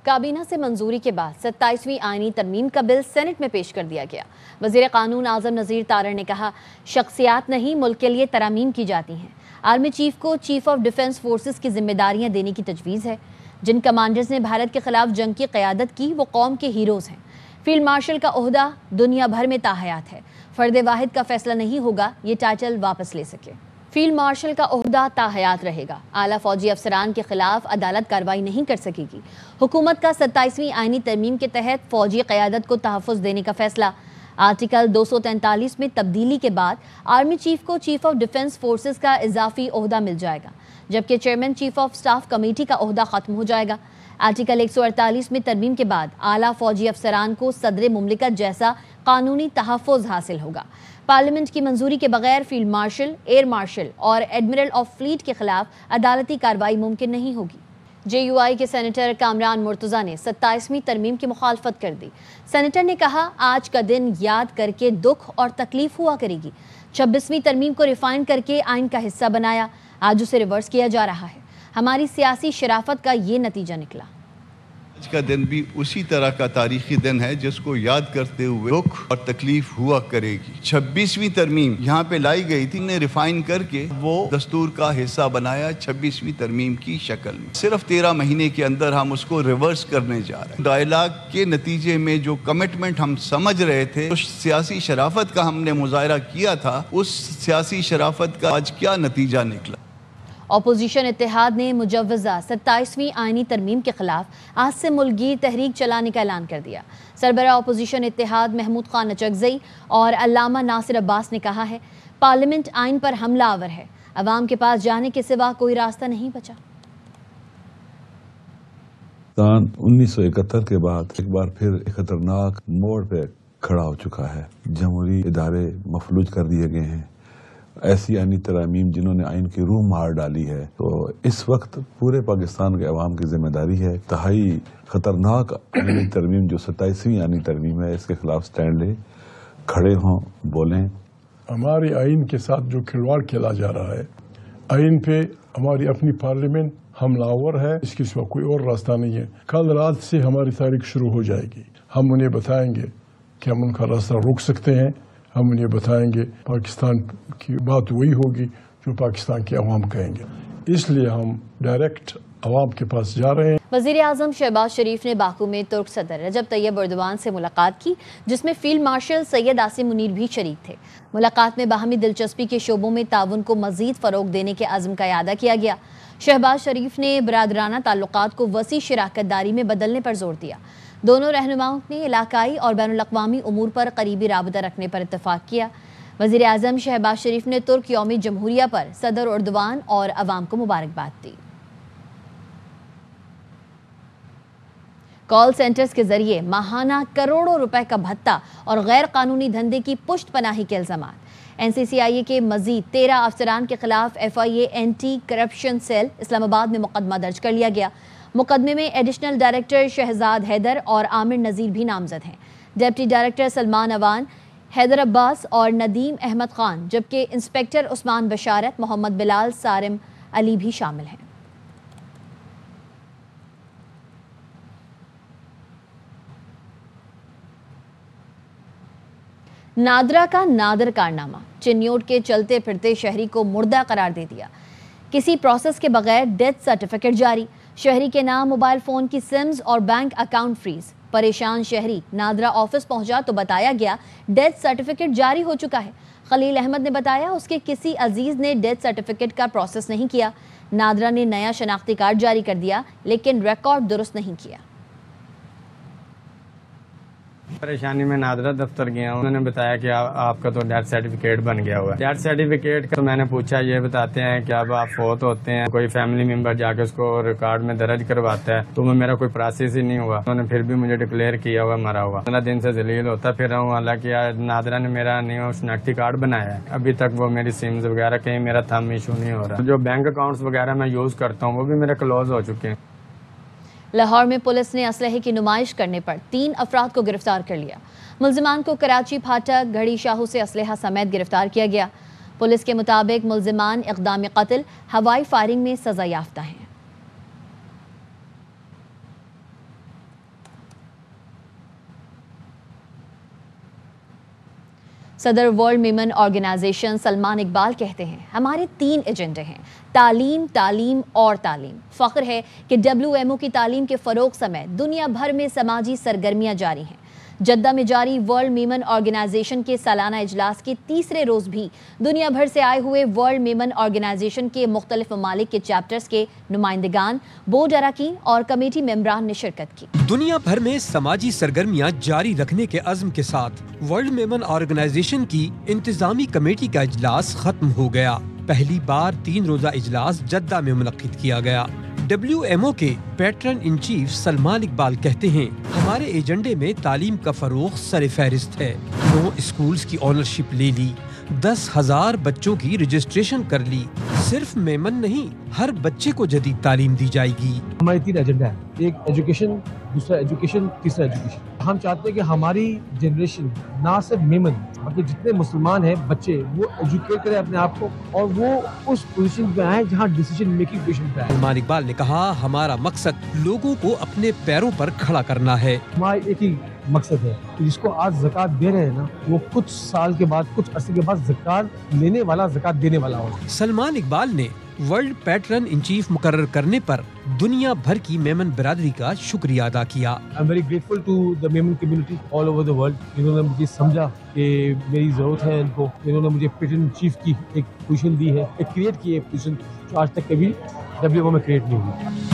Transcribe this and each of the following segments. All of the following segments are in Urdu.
کابینہ سے منظوری کے بعد 27ویں آئینی ترمیم کا بل سینٹ میں پیش کر دیا گیا۔ وزیر قانون اعظم نذیر تارڑ نے کہا، شخصیات نہیں ملک کے لیے ترامیم کی جاتی ہیں۔ آرمی چیف کو چیف آف ڈیفنس فورسز کی ذمہ داریاں دینے کی تجویز ہے۔ جن کمانڈرز نے بھارت کے خلاف جنگ کی قیادت کی وہ قوم کے ہیروز ہیں۔ فیلڈ مارشل کا عہدہ دنیا بھر میں تاحیات ہے۔ فرد واحد کا فیصلہ نہیں ہوگا یہ ٹائٹل واپس لے سکے۔ فیلڈ مارشل کا عہدہ تاحیات رہے گا۔ اعلیٰ فوجی افسران کے خلاف عدالت کارروائی نہیں کر سکے گی۔ حکومت کا 27ویں آئینی ترمیم کے تحت فوجی قیادت کو تحفظ دینے کا فیصلہ۔ آرٹیکل 243 میں تبدیلی کے بعد آرمی چیف کو چیف آف ڈیفنس فورسز کا اضافی عہدہ مل جائے گا، جبکہ chairman chief of staff committee کا عہدہ ختم ہو جائے گا۔ آرٹیکل 148 میں ترمیم کے بعد اعلیٰ فوجی افسران کو صدر مملکت جیسا قانونی تحفظ حاصل ہوگا۔ پارلیمنٹ کی منظوری کے بغیر فیلڈ مارشل، ایئر مارشل اور ایڈمرل آف فلیٹ کے خلاف عدالتی کارروائی ممکن نہیں ہوگی۔ جے یو آئی کے سینیٹر کامران مرتضیٰ نے 27ویں ترمیم کی مخالفت کر دی۔ سینیٹر نے کہا، آج کا دن یاد کر کے دکھ اور تکلیف ہوا کرے گی۔ 26ویں ترمیم کو ریفائن کر کے آئین کا حصہ بنایا، آج اسے ریورس کیا جا رہا ہے۔ ہماری سیاسی شرافت کا یہ نتیجہ نکلا۔ آج کا دن بھی اسی طرح کا تاریخی دن ہے جس کو یاد کرتے ہوئے دکھ اور تکلیف ہوا کرے گی۔ 26ویں ترمیم یہاں پہ لائی گئی تھی، نے ریفائن کر کے وہ دستور کا حصہ بنایا 26ویں ترمیم کی شکل میں۔ صرف 13 مہینے کے اندر ہم اس کو ریورس کرنے جا رہے ہیں۔ ڈائیلاگ کے نتیجے میں جو کمٹمنٹ ہم سمجھ رہے تھے، جو سیاسی شرافت کا ہم نے مظاہرہ کیا تھا، اس سیاسی شرافت کا آج کیا نتیجہ نکلا؟ اپوزیشن اتحاد نے مجوزہ 27ویں آئینی ترمیم کے خلاف آج سے ملک گیر تحریک چلانے کا اعلان کر دیا۔ سربراہ اپوزیشن اتحاد محمود خان اچکزئی اور علامہ ناصر عباس نے کہا ہے، پارلیمنٹ آئین پر حملہ آور ہے، عوام کے پاس جانے کے سوا کوئی راستہ نہیں بچا۔ 1971 کے بعد ایک بار پھر ایک خطرناک موڑ پہ کھڑا ہو چکا ہے۔ جمہوری ادارے مفلوج کر دیے گئے ہیں۔ ایسی آئینی ترامیم جنہوں نے آئین کی روح مار ڈالی ہے، تو اس وقت پورے پاکستان کے عوام کی ذمہ داری ہے انتہائی خطرناک آئینی ترمیم جو 27ویں آئینی ترمیم ہے، اس کے خلاف سٹینڈ لے، کھڑے ہوں، بولیں۔ ہمارے آئین کے ساتھ جو کھلواڑ کھیلا جا رہا ہے، آئین پہ ہماری اپنی پارلیمنٹ حملہ آور ہے، اس کے سوا کوئی اور راستہ نہیں ہے۔ کل رات سے ہماری تاریخ شروع ہو جائے گی۔ ہم انہیں بتائیں گے کہ ہم ان کا راستہ روک سکتے ہیں۔ ہم انہیں بتائیں گے پاکستان کی بات وہی ہوگی جو پاکستان کے عوام کہیں گے۔ اس لیے ہم ڈائریکٹ عوام کے پاس جا رہے ہیں۔ وزیر اعظم شہباز شریف نے باکو میں ترک صدر رجب طیب ایردوان سے ملاقات کی، جس میں فیلڈ مارشل سید عاصم منیر بھی شریک تھے۔ ملاقات میں باہمی دلچسپی کے شعبوں میں تعاون کو مزید فروغ دینے کے عزم کا اعادہ کیا گیا۔ شہباز شریف نے برادرانہ تعلقات کو وسیع شراکت داری میں بدلنے پر زور دیا۔ دونوں رہنماؤں نے علاقائی اور بین الاقوامی امور پر قریبی رابطہ رکھنے پر اتفاق کیا۔ وزیر اعظم شہباز شریف نے ترک یوم جمہوریہ پر صدر ایردوان اور عوام کو مبارکباد دی۔ کال سینٹرز کے ذریعے ماہانہ کروڑوں روپے کا بھتہ اور غیر قانونی دھندے کی پشت پناہی کے الزامات۔ NCCIA کے مزید 13 افسران کے خلاف FIA اینٹی کرپشن سیل اسلام آباد میں مقدمہ درج کر لیا گیا۔ مقدمے میں ایڈیشنل ڈائریکٹر شہزاد حیدر اور عامر نذیر بھی نامزد ہیں۔ ڈپٹی ڈائریکٹر سلمان اوان، حیدر عباس اور ندیم احمد خان، جبکہ انسپیکٹر عثمان بشارت، محمد بلال، سارم علی بھی شامل ہیں۔ نادرا کا نادر کارنامہ، چنیوٹ کے چلتے پھرتے شہری کو مردہ قرار دے دیا۔ کسی پروسیس کے بغیر ڈیتھ سرٹیفکیٹ جاری، شہری کے نام موبائل فون کی سمز اور بینک اکاؤنٹ فریز۔ پریشان شہری نادرا آفس پہنچا تو بتایا گیا ڈیتھ سرٹیفکیٹ جاری ہو چکا ہے۔ خلیل احمد نے بتایا اس کے کسی عزیز نے ڈیتھ سرٹیفکیٹ کا پروسیس نہیں کیا۔ نادرا نے نیا شناختی کارڈ جاری کر دیا لیکن ریکارڈ درست نہیں کیا۔ پریشانی میں نادرا دفتر گیا ہوں، انہوں نے بتایا کہ آپ کا تو ڈیتھ سرٹیفکیٹ بن گیا ہوا ہے۔ ڈیتھ سرٹیفکیٹ کا میں نے پوچھا، یہ بتاتے ہیں کہ اب آپ فوت ہوتے ہیں، کوئی فیملی ممبر جا کے اس کو ریکارڈ میں درج کرواتا ہے، تو میرا کوئی پروسیس ہی نہیں ہوا۔ انہوں نے پھر بھی مجھے ڈکلیئر کیا ہوا مرا ہوا۔ 15 دن سے ذلیل ہوتا پھر رہا ہوں، حالانکہ نادرا نے میرا نیو شناختی کارڈ بنایا ہے۔ ابھی تک وہ میری سمز وغیرہ کہیں میرا تھم ایشو نہیں ہو رہا۔ جو بینک اکاؤنٹس وغیرہ میں یوز کرتا ہوں وہ بھی میرے کلوز ہو چکے ہیں۔ لاہور میں پولیس نے اسلحے کی نمائش کرنے پر 3 افراد کو گرفتار کر لیا۔ ملزمان کو کراچی پھاٹک گھڑی شاہو سے اسلحہ سمیت گرفتار کیا گیا۔ پولیس کے مطابق ملزمان اقدام قتل، ہوائی فائرنگ میں سزا یافتہ ہیں۔ صدر World Women Organisation Salman Iqbal کہتے ہیں ہمارے 3 ایجنڈے ہیں: تعلیم، تعلیم اور تعلیم۔ فخر ہے کہ WMO کی تعلیم کے فروغ سمیت دنیا بھر میں سماجی سرگرمیاں جاری ہیں۔ جدہ میں جاری ورلڈ ویمن آرگنائزیشن کے سالانہ اجلاس کے تیسرے روز بھی دنیا بھر سے آئے ہوئے ورلڈ ویمن آرگنائزیشن کے مختلف ممالک کے چیپٹرز کے نمائندگان، بورڈ اراکین اور کمیٹی ممبران نے شرکت کی۔ دنیا بھر میں سماجی سرگرمیاں جاری رکھنے کے عزم کے ساتھ ورلڈ ویمن آرگنائزیشن کی انتظامی کمیٹی کا اجلاس ختم ہو گیا۔ پہلی بار 3 روزہ اجلاس جدہ میں منعقد کیا گیا۔ WMO کے pattern in chief Salman Iqbal کہتے ہیں ہمارے ایجنڈے میں تعلیم کا فروغ سر فہرست ہے۔ 9 اسکولز کی اونرشپ لے لی، 10,000 بچوں کی رجسٹریشن کر لی۔ صرف میمن نہیں، ہر بچے کو جدید تعلیم دی جائے گی۔ ہمارے 3 ایجنڈا ہیں، ایک ایجوکیشن، دوسرا ایجوکیشن، تیسرا ایجوکیشن۔ ہم چاہتے ہیں کہ ہماری جنریشن نہ صرف میمن بلکہ جتنے مسلمان ہیں بچے وہ ایجوکیٹ کریں اپنے آپ کو اور وہ اس پوزیشن پہ آئیں جہاں ڈیسیژن میکنگ پوزیشن پہ آئیں۔ سلمان اقبال نے کہا ہمارا مقصد لوگوں کو اپنے پیروں پر کھڑا کرنا ہے۔ ہمارا ایک ہی مقصد ہے کہ جس کو آج زکوٰۃ دے رہے ہیں نا وہ کچھ سال کے بعد، کچھ عرصے کے بعد زکوٰۃ لینے والا، زکوٰۃ دینے والا ہو۔ سلمان اقبال نے ورلڈ پیٹرن ان چیف مقرر کرنے پر دنیا بھر کی میمن برادری کا شکریہ ادا کیا۔ I'm very grateful to the Memon community all over the world۔ انہوں نے مجھے سمجھا کہ میری ضرورت ہے ان کو، انہوں نے مجھے پیٹرن چیف کی ایک پوزیشن دی ہے، ایک کریٹ کی ہے پوزیشن جو آج تک کبھی WMO میں کریٹ نہیں ہوئی۔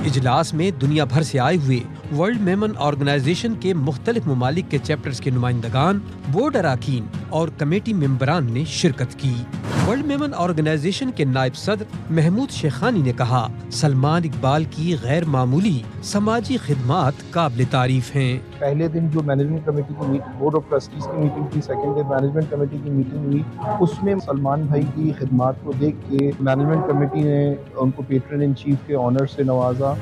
اجلاس میں دنیا بھر سے آئے ہوئے ورلڈ ویمن آرگنائزیشن کے مختلف ممالک کے چیپٹرز کے نمائندگان، بورڈ اراکین اور کمیٹی ممبران نے شرکت کی۔ ورلڈ ویمن آرگنائزیشن کے نائب صدر محمود شیخانی نے کہا سلمان اقبال کی غیر معمولی سماجی خدمات قابل تعریف ہیں۔ پہلے دن جو مینجمنٹ کمیٹی کی میٹنگ، بورڈ آف ٹرسٹیز کی میٹنگ تھی، سیکنڈ ڈے مینجمنٹ کمیٹی کی میٹنگ ہوئی، اس میں سلمان بھائی کی خدمات کو دیکھ کے مینجمنٹ کمیٹی نے ان کو پیٹرن ان چیف کے آنر سے نوازا۔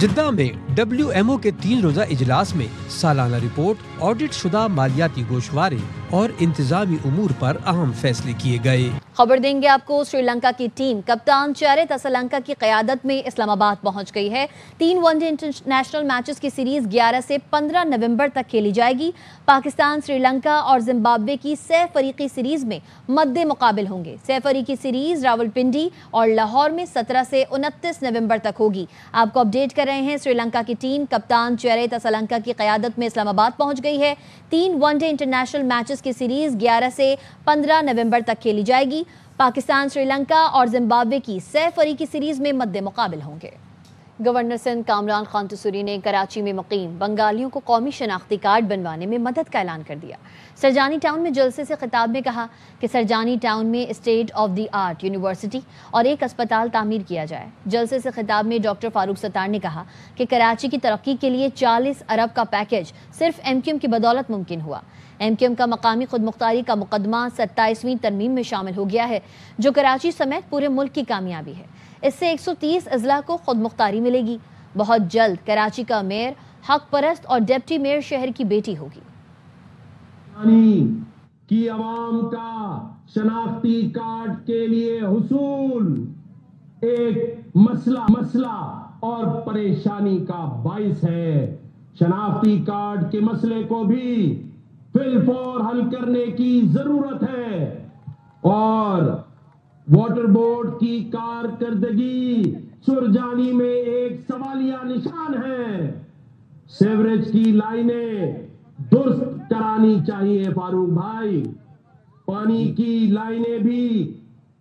جدہ میں WMO کے 3 روزہ اجلاس میں سالانہ رپورٹ، آڈٹ شدہ مالیاتی گوشوارے اور انتظامی امور پر اہم فیصلے کیے گئے۔ خبر دیں گے آپ کو، سری لنکا کی ٹیم کپتان چیریت اسلنکا کی قیادت میں اسلام آباد پہنچ گئی ہے۔ 3 ون ڈے انٹرنیشنل میچز کی سیریز 11 سے 15 نومبر تک کھیلی جائے گی۔ پاکستان، سری لنکا اور زمبابوے کی 6 فریقی سیریز میں مد مقابل ہوں گے۔ 6 فریقی سیریز راولپنڈی اور لاہور میں 17 سے 29 نومبر تک ہوگی۔ آپ کو اپڈیٹ کر رہے ہیں، سری لنکا کی ٹیم کپتان چیریت اسلنکا کی قیادت میں اسلام آباد پہنچ گئی ہے۔ 3 ون ڈے انٹرنیشنل میچز کی سیریز 11 سے 15 نومبر تک کھیلی جائے گی۔ پاکستان، سری لنکا اور زمبابوے کی 6 فریقی سیریز میں مد مقابل ہوں گے۔ گورنر سندھ کامران خان تسوری نے کراچی میں مقیم بنگالیوں کو قومی شناختی کارڈ بنوانے میں مدد کا اعلان کر دیا۔ سرجانی ٹاؤن میں جلسے سے خطاب میں کہا کہ سرجانی ٹاؤن میں state of the art university اور ایک اسپتال تعمیر کیا جائے۔ جلسے سے خطاب میں ڈاکٹر فاروق ستار نے کہا کہ کراچی کی ترقی کے لیے 40 ارب کا پیکیج صرف MQM کی بدولت ممکن ہوا۔ MQM کا مقامی خود مختاری کا مقدمہ 27ویں ترمیم میں شامل ہو گیا ہے، جو کراچی سمیت پورے ملک کی کامیابی ہے۔ اس سے 130 اضلاع کو خود مختاری ملے گی۔ بہت جلد کراچی کا میئر حق پرست اور ڈپٹی میئر شہر کی بیٹی ہوگی۔ کی عوام کا شناختی کارڈ کے لیے حصول ایک مسئلہ اور پریشانی کا باعث ہے۔ شناختی کارڈ کے مسئلے کو بھی فی الفور حل کرنے کی ضرورت ہے اور واٹر بورڈ کی کارکردگی سرجانی میں ایک سوالیہ نشان ہے۔ سیوریج کی لائنیں درست کرانی چاہیے فاروق بھائی، پانی کی لائنیں بھی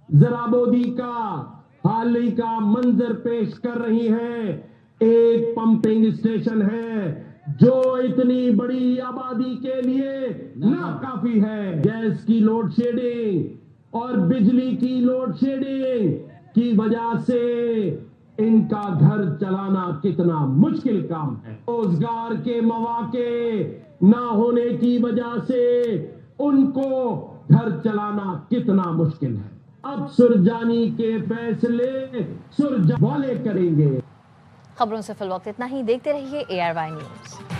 زرابودی کا حالی کا منظر پیش کر رہی ہیں۔ ایک پمپنگ اسٹیشن ہے جو اتنی بڑی آبادی کے لیے ناکافی ہے۔ گیس کی لوڈ شیڈنگ اور بجلی کی لوڈ شیڈنگ کی وجہ سے ان کا گھر چلانا کتنا مشکل کام ہے۔ روزگار کے مواقع نہ ہونے کی وجہ سے ان کو گھر چلانا کتنا مشکل ہے۔ اب سرجانی کے فیصلے سرجانی والے کریں گے۔ خبروں سے فی الوقت اتنا ہی، دیکھتے رہیے ARY نیوز۔